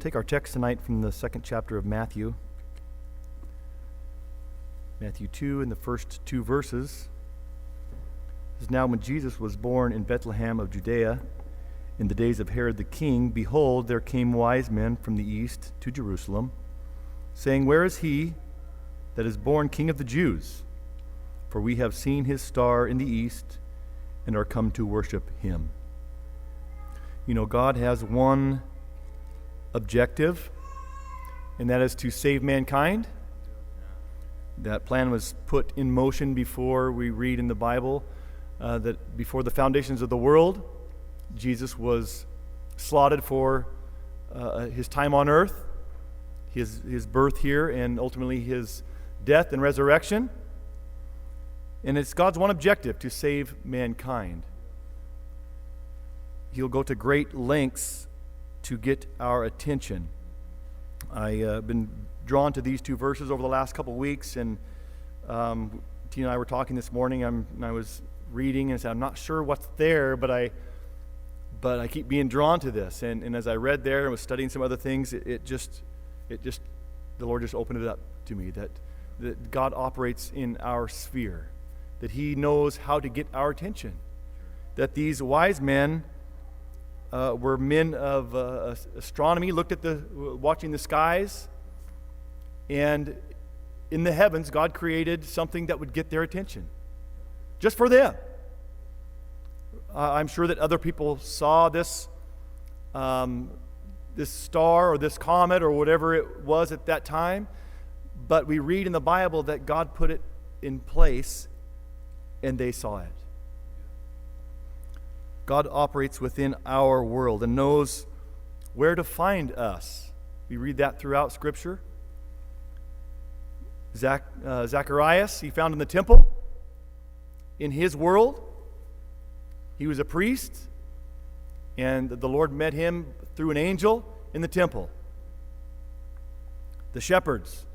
take our text tonight from the second chapter of Matthew. Matthew 2, in the first two verses. It says, "Now when Jesus was born in Bethlehem of Judea, in the days of Herod the king, behold, there came wise men from the east to Jerusalem, saying, Where is he that is born King of the Jews? For we have seen his star in the east, and are come to worship him." You know, God has one objective, and that is to save mankind. That plan was put in motion before we read in the Bible that before the foundations of the world, Jesus was slotted for his time on earth, his birth here, and ultimately his death and resurrection. And it's God's one objective, to save mankind. He'll go to great lengths to get our attention. I've been drawn to these two verses over the last couple of weeks, and Tina and I were talking this morning, and I was reading and said, I'm not sure what's there, but I keep being drawn to this. And as I read there and was studying some other things, it just the Lord just opened it up to me that God operates in our sphere, that He knows how to get our attention, that these wise men were men of astronomy, looked at watching the skies, and in the heavens, God created something that would get their attention, just for them. I'm sure that other people saw this star or this comet or whatever it was at that time, but we read in the Bible that God put it in place, and they saw it. God operates within our world and knows where to find us. We read that throughout Scripture. Zacharias, he found in the temple, in his world. He was a priest, and the Lord met him through an angel in the temple. The shepherds,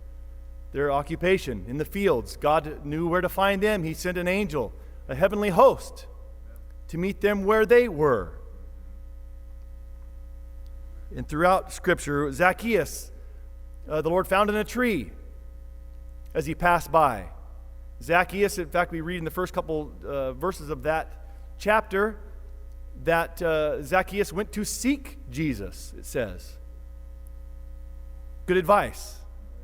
their occupation in the fields, God knew where to find them. He sent an angel, a heavenly host, to meet them where they were. And throughout Scripture, Zacchaeus, the Lord found in a tree as he passed by. Zacchaeus, in fact, we read in the first couple verses of that chapter that Zacchaeus went to seek Jesus, it says. Good advice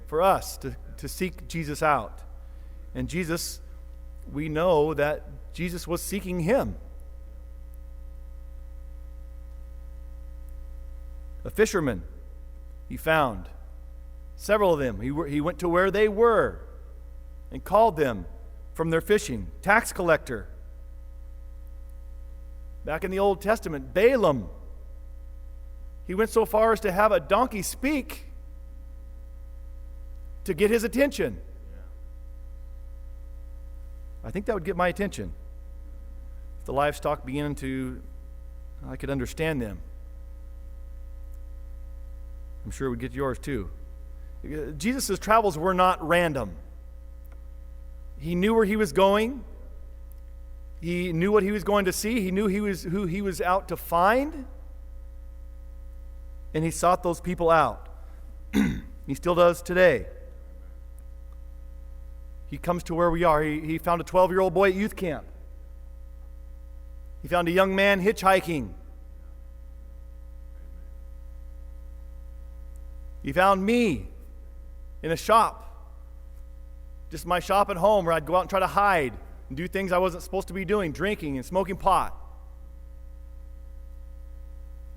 for us to seek Jesus out. And Jesus, we know that Jesus was seeking him. A fisherman he found. Several of them. He went to where they were and called them from their fishing. Tax collector. Back in the Old Testament, Balaam. He went so far as to have a donkey speak to get his attention. I think that would get my attention. If the livestock began I could understand them. I'm sure it would get yours too. Jesus' travels were not random. He knew where he was going. He knew what he was going to see. He knew who he was out to find. And he sought those people out. He still does today. He comes to where we are. He found a 12-year-old boy at youth camp. He found a young man hitchhiking. He found me in a shop, just my shop at home, where I'd go out and try to hide and do things I wasn't supposed to be doing, drinking and smoking pot.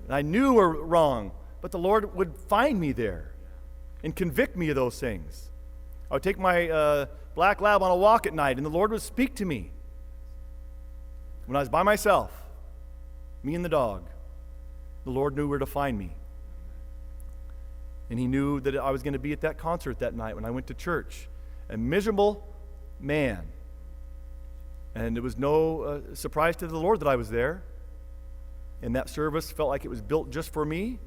And I knew were wrong, but the Lord would find me there and convict me of those things. I would take my black lab on a walk at night, and the Lord would speak to me when I was by myself, me and the dog. The Lord knew where to find me. And he knew that I was going to be at that concert that night when I went to church. A miserable man. And it was no surprise to the Lord that I was there. And that service felt like it was built just for me.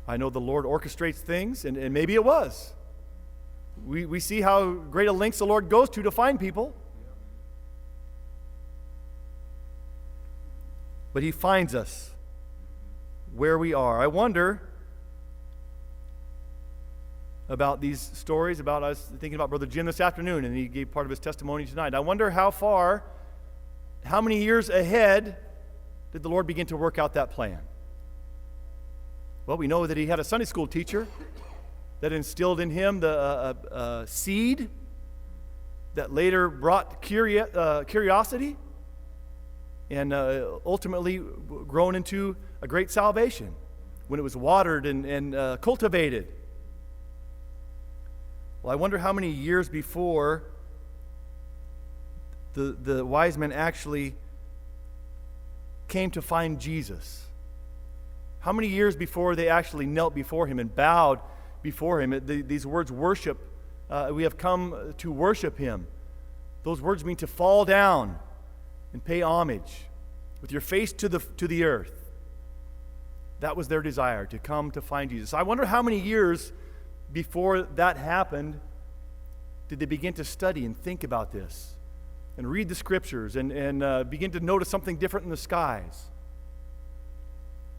I know the Lord orchestrates things, and maybe it was. We see how great a lengths the Lord goes to find people. But he finds us where we are. I wonder about these stories. I was thinking about Brother Jim this afternoon, and he gave part of his testimony tonight. I wonder how many years ahead did the Lord begin to work out that plan? Well, we know that he had a Sunday school teacher that instilled in him the seed that later brought curiosity and ultimately grown into a great salvation when it was watered and cultivated. Well, I wonder how many years before the wise men actually came to find Jesus. How many years before they actually knelt before him and bowed before him? These words, worship, we have come to worship him. Those words mean to fall down and pay homage with your face to the earth. That was their desire, to come to find Jesus. I wonder how many years before that happened did they begin to study and think about this and read the scriptures and begin to notice something different in the skies.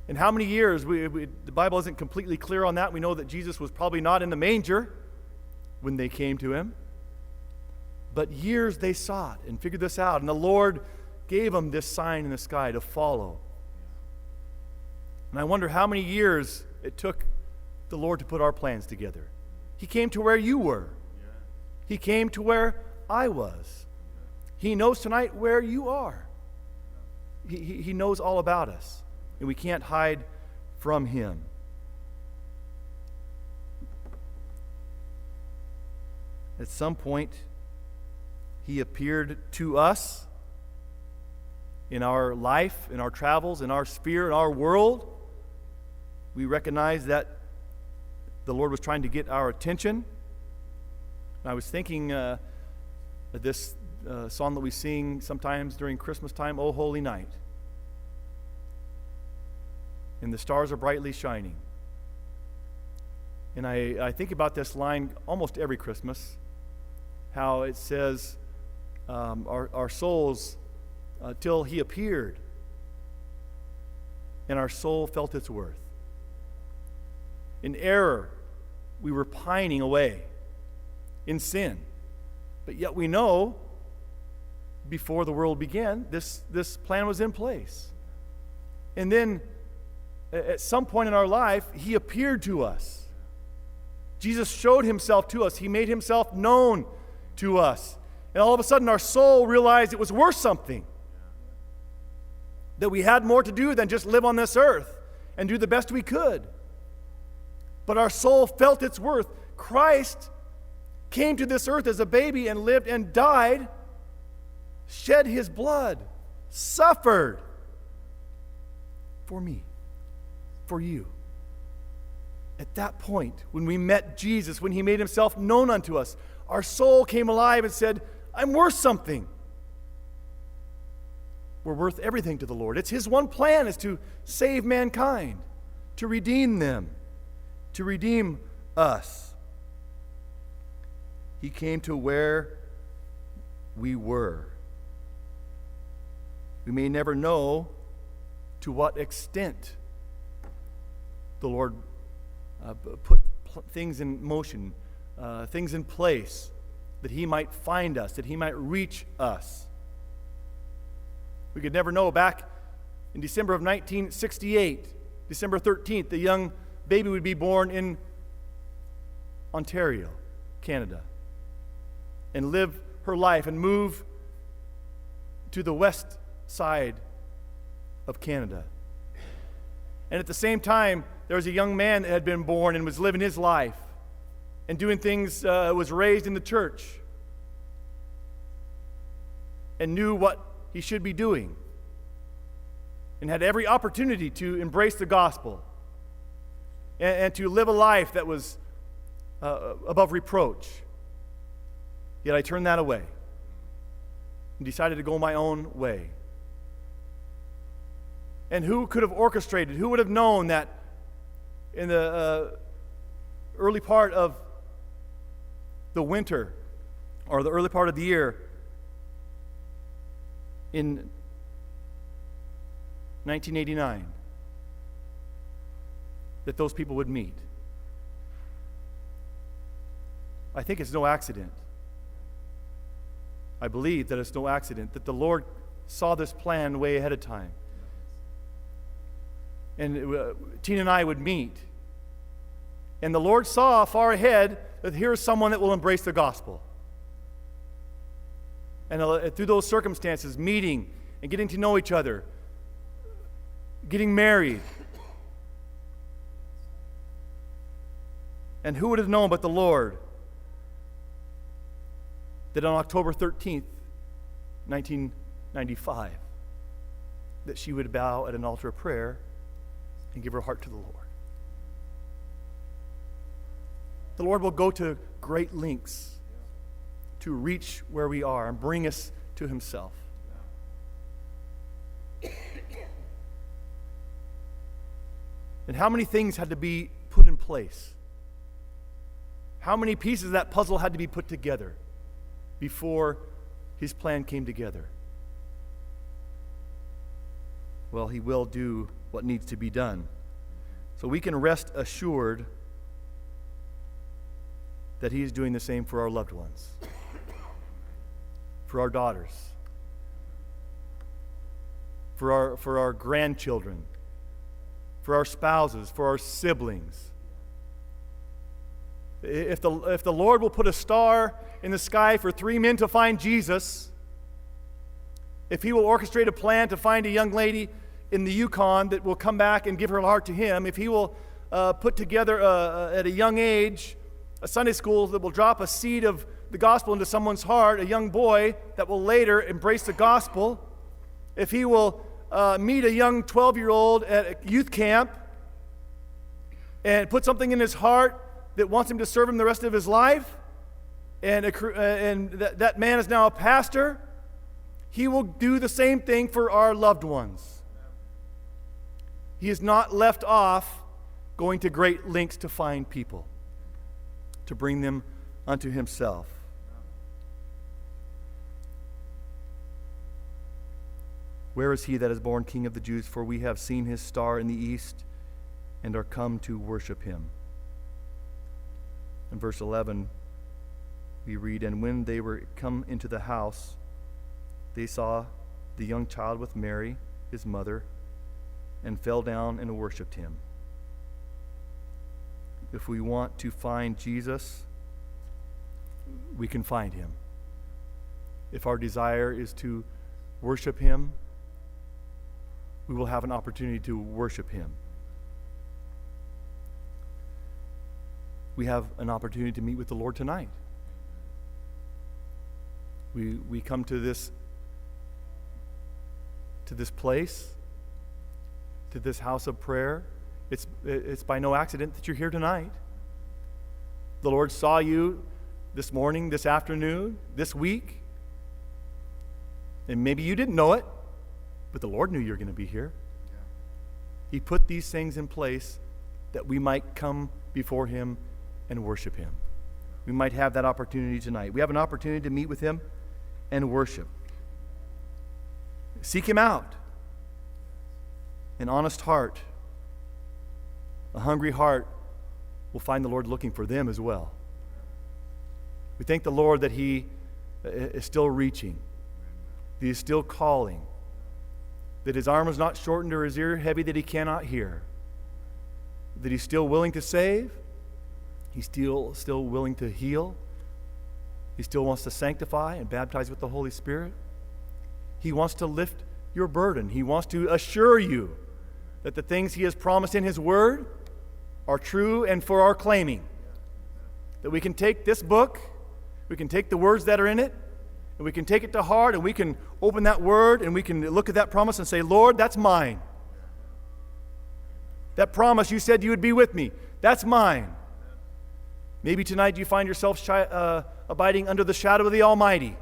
And how many years, the Bible isn't completely clear on that. We know that Jesus was probably not in the manger when they came to him. But years they sought and figured this out. And the Lord gave them this sign in the sky to follow. And I wonder how many years it took the Lord to put our plans together. He came to where you were. He came to where I was. He knows tonight where you are. He knows all about us. And we can't hide from him. At some point, he appeared to us in our life, in our travels, in our sphere, in our world. We recognize that the Lord was trying to get our attention. And I was thinking this song that we sing sometimes during Christmas time, "O Holy Night." And the stars are brightly shining. And I think about this line almost every Christmas, how it says, our souls, till he appeared, and our soul felt its worth. In error, we were pining away in sin. But yet we know, before the world began, this plan was in place. And then, at some point in our life, he appeared to us. Jesus showed himself to us. He made himself known to us. And all of a sudden, our soul realized it was worth something. That we had more to do than just live on this earth and do the best we could. But our soul felt its worth. Christ came to this earth as a baby and lived and died, shed his blood, suffered for me, for you. At that point, when we met Jesus, when he made himself known unto us, our soul came alive and said, I'm worth something. We're worth everything to the Lord. It's his one plan, is to save mankind, to redeem them, to redeem us. He came to where we were. We may never know to what extent the Lord put things in motion, things in place, that he might find us, that he might reach us. We could never know. Back in December of 1968, December 13th, the young baby would be born in Ontario, Canada, and live her life and move to the west side of Canada. And at the same time, there was a young man that had been born and was living his life and doing things, was raised in the church and knew what he should be doing and had every opportunity to embrace the gospel and to live a life that was above reproach. Yet I turned that away and decided to go my own way. And who could have orchestrated, who would have known that in the early part of the winter or the early part of the year in 1989 that those people would meet? I think it's no accident. I believe that it's no accident that the Lord saw this plan way ahead of time. And Tina and I would meet. And the Lord saw far ahead that here's someone that will embrace the gospel. And through those circumstances, meeting and getting to know each other, getting married. And who would have known but the Lord that on October 13th, 1995, that she would bow at an altar of prayer and give her heart to the Lord. The Lord will go to great lengths to reach where we are and bring us to himself. And how many things had to be put in place? How many pieces of that puzzle had to be put together before his plan came together? Well, he will do what needs to be done. So we can rest assured that he is doing the same for our loved ones, for our daughters, for our grandchildren, for our spouses, for our siblings. If the Lord will put a star in the sky for 3 men to find Jesus, if he will orchestrate a plan to find a young lady in the Yukon that will come back and give her heart to him, if he will put together at a young age a Sunday school that will drop a seed of the gospel into someone's heart, a young boy that will later embrace the gospel, if he will meet a young 12-year-old at a youth camp and put something in his heart that wants him to serve him the rest of his life, and that man is now a pastor, he will do the same thing for our loved ones. He is not left off going to great lengths to find people, to bring them unto himself. Where is he that is born King of the Jews? For we have seen his star in the east and are come to worship him. In verse 11, we read, and when they were come into the house, they saw the young child with Mary, his mother, and fell down and worshipped him. If we want to find Jesus, we can find him. If our desire is to worship him, we will have an opportunity to worship him. We have an opportunity to meet with the Lord tonight. We come to this place, to this house of prayer. It's by no accident that you're here tonight. The Lord saw you this morning, this afternoon, this week. And maybe you didn't know it, but the Lord knew you were going to be here. He put these things in place that we might come before him and worship him. We might have that opportunity tonight. We have an opportunity to meet with him and worship. Seek him out. An honest heart, a hungry heart will find the Lord looking for them as well. We thank the Lord that he is still reaching, that he is still calling, that his arm is not shortened or his ear heavy that he cannot hear, that he's still willing to save, he's still willing to heal, he still wants to sanctify and baptize with the Holy Spirit. He wants to lift your burden. He wants to assure you that the things he has promised in his word are true and for our claiming. That we can take this book, we can take the words that are in it, and we can take it to heart, and we can open that word, and we can look at that promise and say, Lord, that's mine. That promise you said you would be with me, that's mine. Maybe tonight you find yourself abiding under the shadow of the Almighty,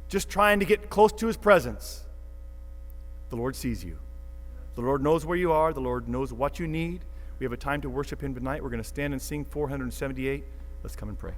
just trying to get close to his presence. The Lord sees you. The Lord knows where you are. The Lord knows what you need. We have a time to worship him tonight. We're going to stand and sing 478. Let's come and pray.